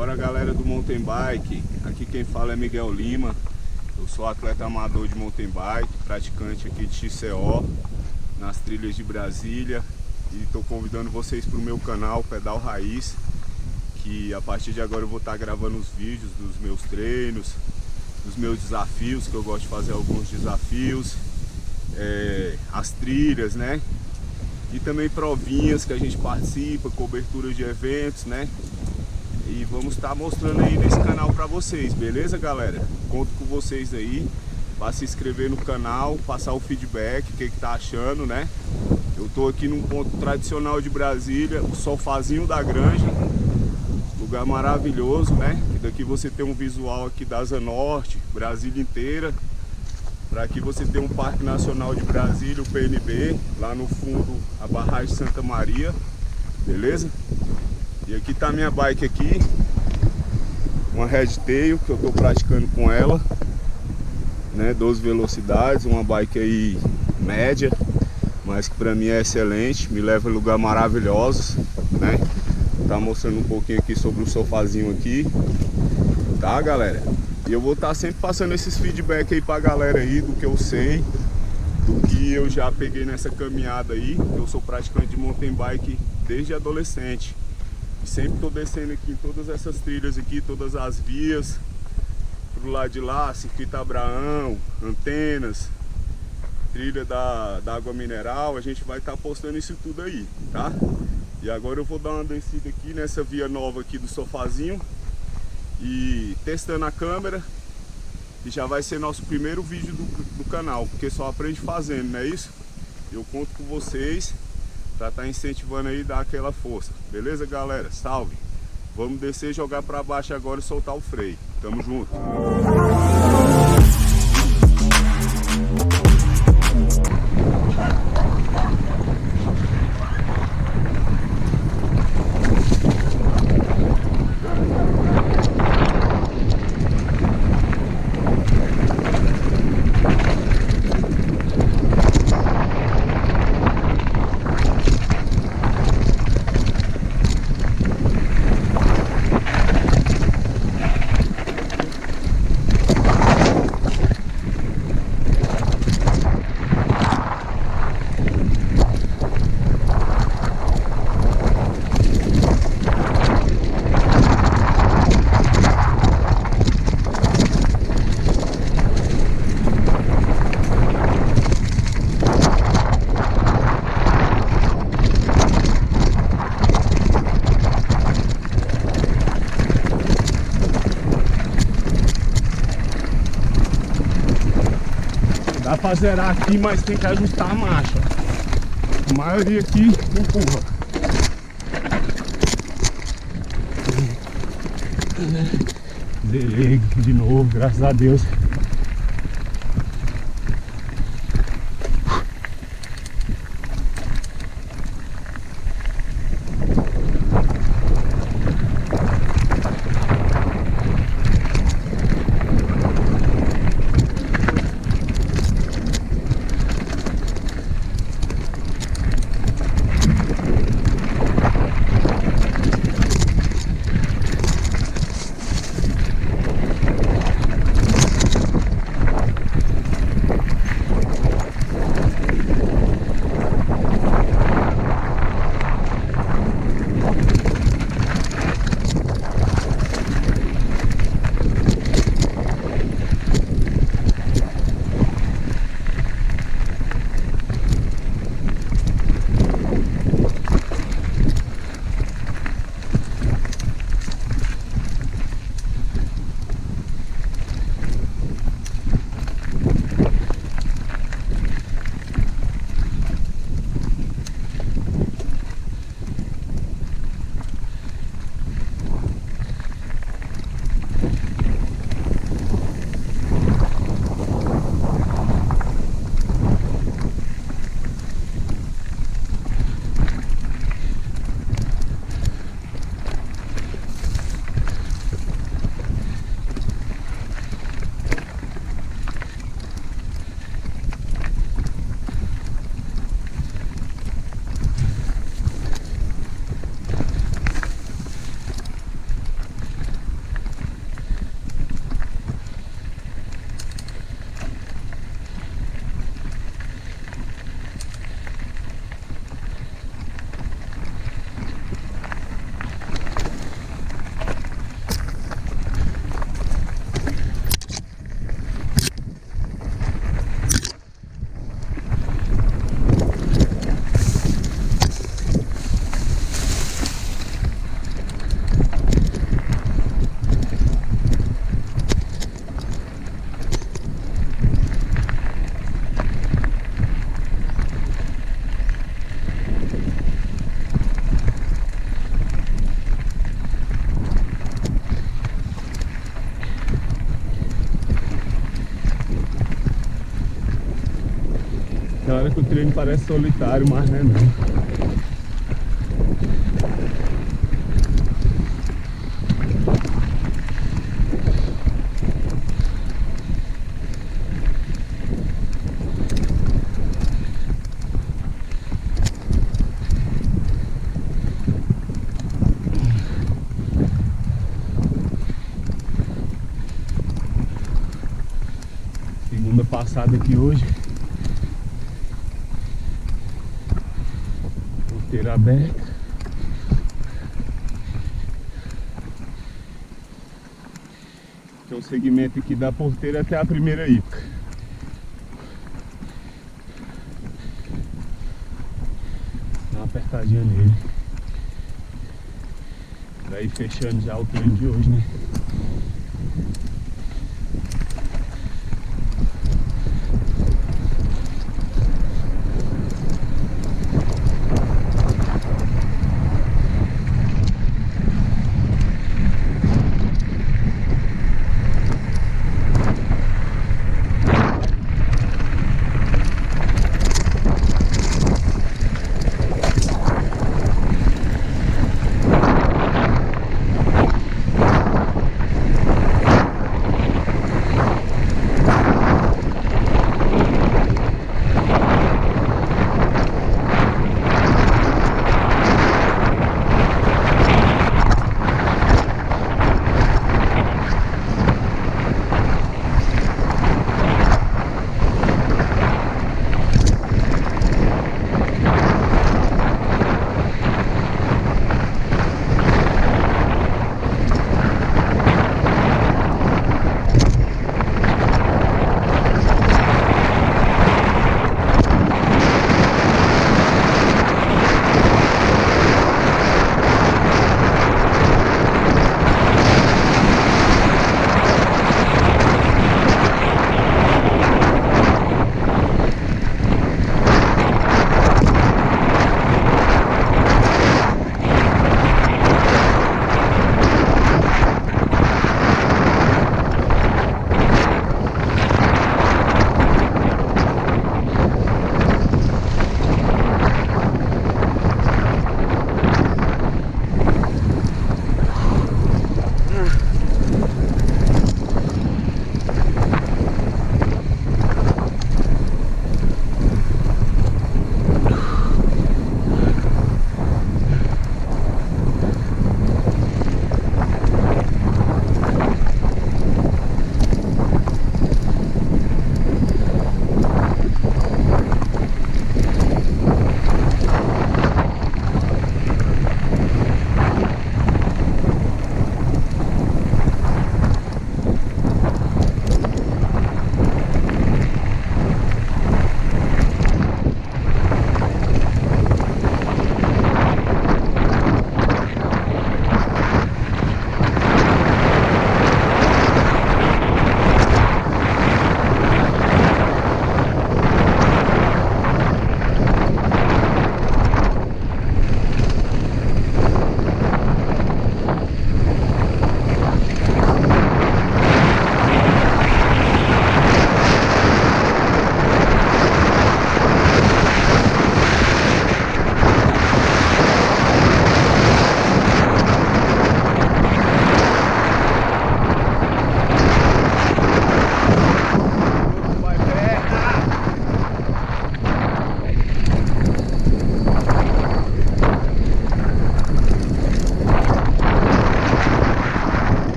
Agora, galera do mountain bike, aqui quem fala é Miguel Lima. Eu sou atleta amador de mountain bike, praticante aqui de XCO, nas trilhas de Brasília. E estou convidando vocês para o meu canal Pedal Raiz, que a partir de agora eu vou estar gravando os vídeos dos meus treinos, dos meus desafios, que eu gosto de fazer alguns desafios, as trilhas, né? E também provinhas que a gente participa, cobertura de eventos, né? E vamos estar mostrando aí nesse canal para vocês, beleza, galera? Conto com vocês aí para se inscrever no canal, passar o feedback, o que tá achando, né? Eu tô aqui num ponto tradicional de Brasília, o Sofazinho da Granja, lugar maravilhoso, né? E daqui você tem um visual aqui da Asa Norte, Brasília inteira. Para aqui você tem um Parque Nacional de Brasília, o PNB, lá no fundo a barragem Santa Maria, beleza? E aqui tá a minha bike aqui, uma Redtail que eu tô praticando com ela, né? 12 velocidades, uma bike aí média, mas que pra mim é excelente, me leva a lugares maravilhosos, né? Tá mostrando um pouquinho aqui sobre o sofazinho aqui, tá, galera? E eu vou estar sempre passando esses feedback aí pra galera aí do que eu sei, do que eu já peguei nessa caminhada aí. Eu sou praticante de mountain bike desde adolescente. E sempre tô descendo aqui em todas essas trilhas aqui, todas as vias, pro lado de lá, Circuito Abraão, Antenas, trilha da água mineral. A gente vai estar postando isso tudo aí, tá? E agora eu vou dar uma descida aqui nessa via nova aqui do Sofazinho e testando a câmera, e já vai ser nosso primeiro vídeo do canal, porque só aprende fazendo, não é isso? Eu conto com vocês pra estar incentivando aí, dar aquela força, beleza, galera? Salve! Vamos descer, jogar pra baixo agora e soltar o freio. Tamo junto! Dá pra zerar aqui, mas tem que ajustar a marcha. A maioria aqui empurra. Zerei de novo, graças a Deus. treino parece solitário, mas não é não. Segunda passada aqui hoje. Porteira aberta. Tem um segmento aqui da porteira até a primeira hípica. Dá uma apertadinha nele. Daí fechando já o treino de hoje, né?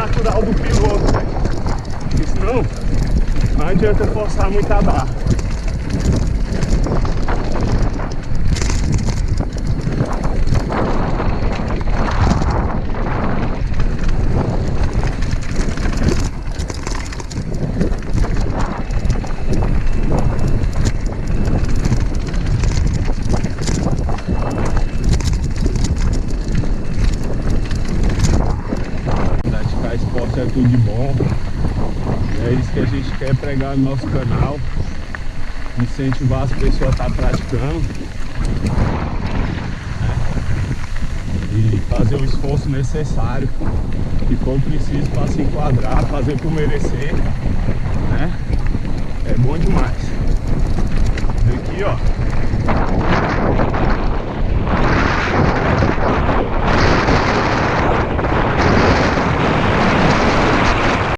natural do piloto, porque senão não adianta forçar muita barra. É tudo de bom, é isso que a gente quer pregar no nosso canal, incentivar as pessoas a estar praticando, e fazer o esforço necessário que for preciso para se enquadrar, fazer por merecer, né? É bom demais. Aqui, ó.